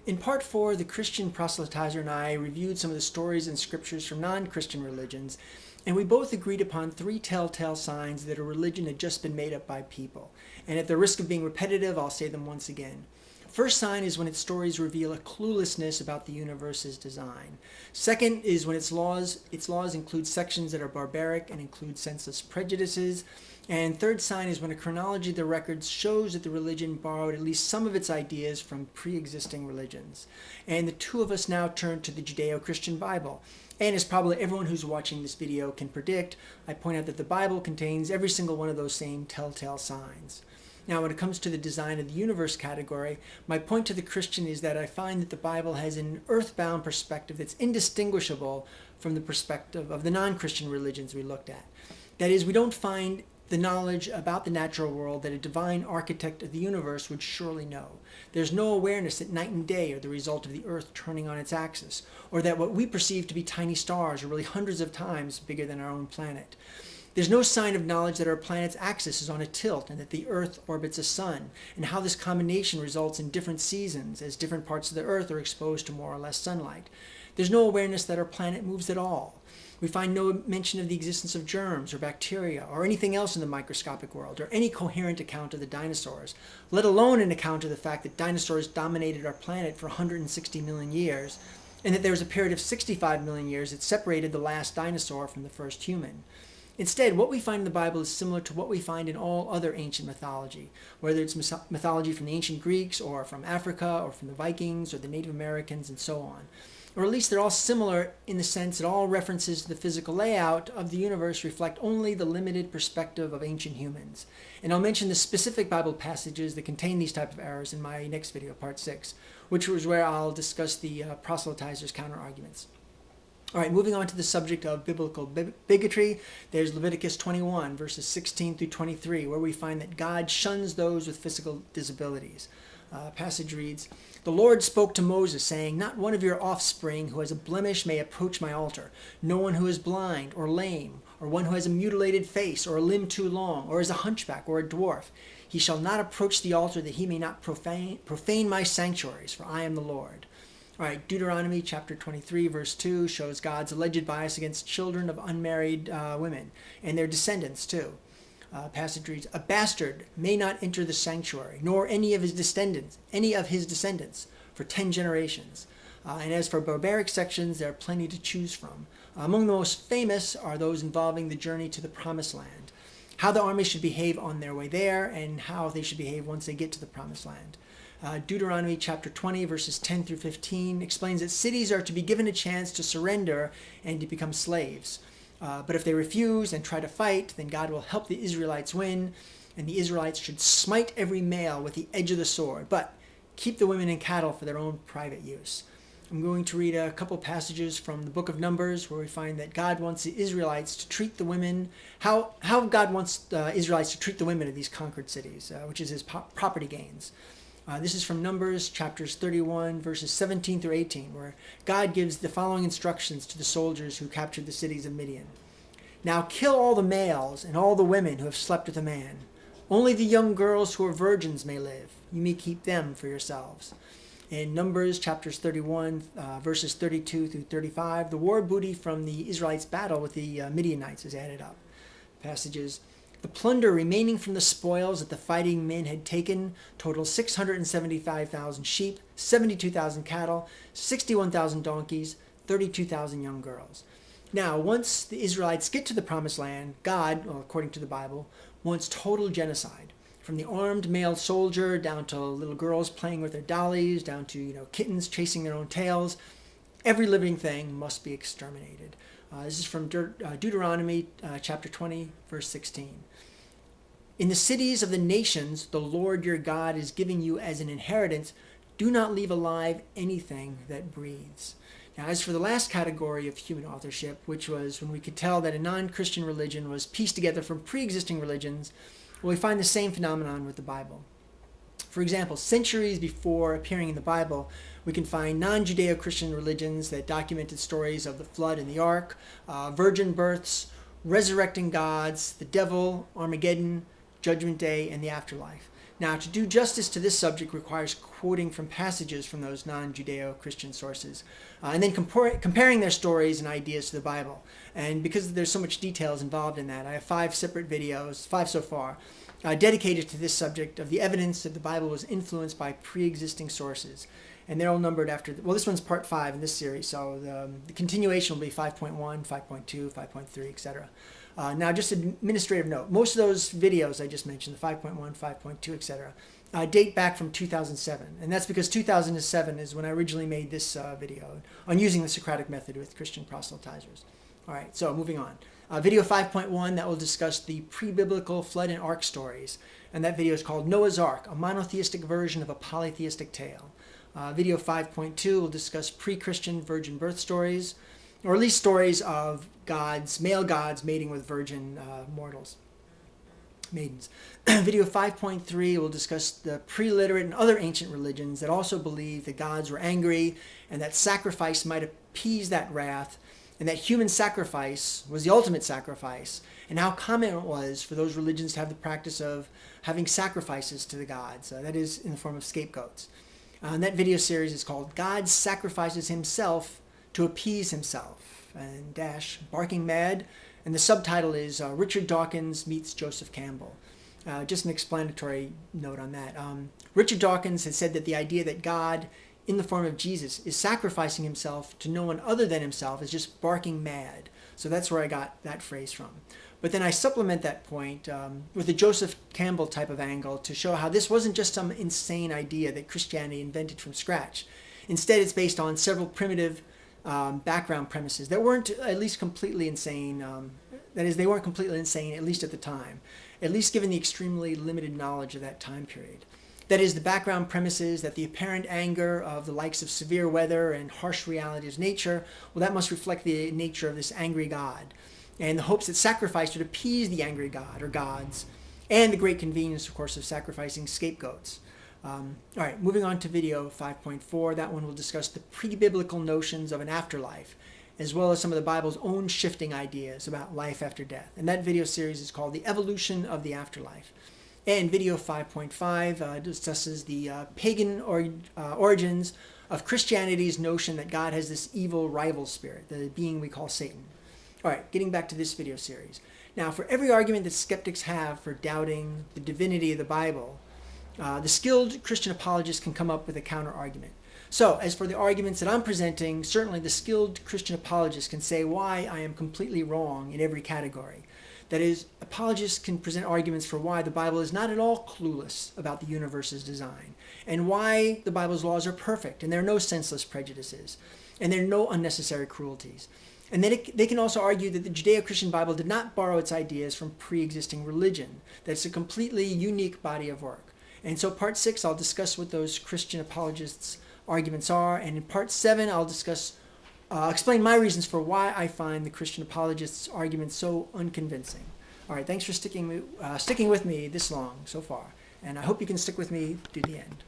In part 4, the Christian Proselytizer and I reviewed some of the stories and scriptures from non-Christian religions, and we both agreed upon 3 telltale signs that a religion had just been made up by people. And at the risk of being repetitive, I'll say them once again. First sign is when its stories reveal a cluelessness about the universe's design. Second is when its laws include sections that are barbaric and include senseless prejudices. And third sign is when a chronology of the records shows that the religion borrowed at least some of its ideas from pre-existing religions. And the two of us now turn to the Judeo-Christian Bible. And as probably everyone who's watching this video can predict, I point out that the Bible contains every single one of those same telltale signs. Now, when it comes to the design of the universe category, my point to the Christian is that I find that the Bible has an earthbound perspective that's indistinguishable from the perspective of the non-Christian religions we looked at. That is, we don't find the knowledge about the natural world that a divine architect of the universe would surely know. There's no awareness that night and day are the result of the earth turning on its axis, or that what we perceive to be tiny stars are really hundreds of times bigger than our own planet. There's no sign of knowledge that our planet's axis is on a tilt and that the earth orbits a sun, and how this combination results in different seasons as different parts of the earth are exposed to more or less sunlight. There's no awareness that our planet moves at all. We find no mention of the existence of germs or bacteria or anything else in the microscopic world, or any coherent account of the dinosaurs, let alone an account of the fact that dinosaurs dominated our planet for 160 million years, and that there was a period of 65 million years that separated the last dinosaur from the first human. Instead, what we find in the Bible is similar to what we find in all other ancient mythology, whether it's mythology from the ancient Greeks or from Africa or from the Vikings or the Native Americans and so on. Or at least they're all similar in the sense that all references to the physical layout of the universe reflect only the limited perspective of ancient humans. And I'll mention the specific Bible passages that contain these type of errors in my next video, part 6, which was where I'll discuss the proselytizers' counter-arguments. All right, moving on to the subject of biblical bigotry, there's Leviticus 21, verses 16 through 23, where we find that God shuns those with physical disabilities. Passage reads, "The Lord spoke to Moses, saying, Not one of your offspring who has a blemish may approach my altar. No one who is blind or lame, or one who has a mutilated face, or a limb too long, or is a hunchback or a dwarf. He shall not approach the altar, that he may not profane my sanctuaries, for I am the Lord." All right, Deuteronomy chapter 23, verse 2 shows God's alleged bias against children of unmarried women, and their descendants too. Passage reads, "A bastard may not enter the sanctuary, nor any of his descendants, for 10 generations. And as for barbaric sections, there are plenty to choose from. Among the most famous are those involving the journey to the Promised Land, how the army should behave on their way there, and how they should behave once they get to the Promised Land. Deuteronomy chapter 20, verses 10 through 15 explains that cities are to be given a chance to surrender and to become slaves. But if they refuse and try to fight, then God will help the Israelites win, and the Israelites should smite every male with the edge of the sword, but keep the women and cattle for their own private use." I'm going to read a couple passages from the book of Numbers where we find that God wants the Israelites to treat the women, how God wants the Israelites to treat the women of these conquered cities, which is his property gains. This is from Numbers chapters 31, verses 17 through 18, where God gives the following instructions to the soldiers who captured the cities of Midian. "Now kill all the males and all the women who have slept with a man. Only the young girls who are virgins may live. You may keep them for yourselves." In Numbers chapters 31, verses 32 through 35, the war booty from the Israelites' battle with the Midianites is added up. Passages, "The plunder remaining from the spoils that the fighting men had taken totaled 675,000 sheep, 72,000 cattle, 61,000 donkeys, 32,000 young girls." Now, once the Israelites get to the Promised Land, God, well, according to the Bible, wants total genocide. From the armed male soldier down to little girls playing with their dollies, down to kittens chasing their own tails, every living thing must be exterminated. This is from Deuteronomy chapter 20, verse 16. "In the cities of the nations the Lord your God is giving you as an inheritance, do not leave alive anything that breathes." Now, as for the last category of human authorship, which was when we could tell that a non-Christian religion was pieced together from pre-existing religions, well, we find the same phenomenon with the Bible. For example, centuries before appearing in the Bible, we can find non-Judeo-Christian religions that documented stories of the flood and the ark, virgin births, resurrecting gods, the devil, Armageddon, Judgment Day, and the afterlife. Now, to do justice to this subject requires quoting from passages from those non-Judeo-Christian sources, and then comparing their stories and ideas to the Bible. And because there's so much details involved in that, I have 5 separate videos, 5 so far, dedicated to this subject of the evidence that the Bible was influenced by pre-existing sources. And they're all numbered after, well, this one's part 5 in this series, so the continuation will be 5.1, 5.2, 5.3, etc. Now, just an administrative note. Most of those videos I just mentioned, the 5.1, 5.2, etc., date back from 2007. And that's because 2007 is when I originally made this video on using the Socratic Method with Christian Proselytizers. All right, so moving on. Video 5.1, that will discuss the pre-biblical flood and ark stories. And that video is called Noah's Ark, a monotheistic version of a polytheistic tale. Video 5.2 will discuss pre-Christian virgin birth stories, or at least stories of male gods mating with virgin maidens. Video 5.3 will discuss the pre-literate and other ancient religions that also believe that gods were angry and that sacrifice might appease that wrath, and that human sacrifice was the ultimate sacrifice, and how common it was for those religions to have the practice of having sacrifices to the gods, that is, in the form of scapegoats. And that video series is called God Sacrifices Himself to Appease Himself, and Barking Mad, and the subtitle is Richard Dawkins Meets Joseph Campbell. Just an explanatory note on that. Richard Dawkins has said that the idea that God, in the form of Jesus, is sacrificing himself to no one other than himself is just barking mad. So that's where I got that phrase from. But then I supplement that point with a Joseph Campbell type of angle to show how this wasn't just some insane idea that Christianity invented from scratch. Instead, it's based on several primitive background premises that weren't at least completely insane. That is, they weren't completely insane, at least at the time, at least given the extremely limited knowledge of that time period. That is, the background premises that the apparent anger of the likes of severe weather and harsh realities of nature, well, that must reflect the nature of this angry God, and the hopes that sacrifice would appease the angry God or gods, and the great convenience, of course, of sacrificing scapegoats. All right, moving on to video 5.4. That one will discuss the pre-biblical notions of an afterlife, as well as some of the Bible's own shifting ideas about life after death. And that video series is called The Evolution of the Afterlife. And video 5.5 discusses the pagan origins of Christianity's notion that God has this evil rival spirit, the being we call Satan. All right, getting back to this video series. Now, for every argument that skeptics have for doubting the divinity of the Bible, the skilled Christian apologist can come up with a counter-argument. So, as for the arguments that I'm presenting, certainly the skilled Christian apologist can say why I am completely wrong in every category. That is, apologists can present arguments for why the Bible is not at all clueless about the universe's design, and why the Bible's laws are perfect, and there are no senseless prejudices, and there are no unnecessary cruelties. And then they can also argue that the Judeo-Christian Bible did not borrow its ideas from pre-existing religion, that it's a completely unique body of work. And so part 6, I'll discuss what those Christian apologists' arguments are, and in part 7, I'll explain my reasons for why I find the Christian apologists' arguments so unconvincing. All right, thanks for sticking with me this long so far, and I hope you can stick with me to the end.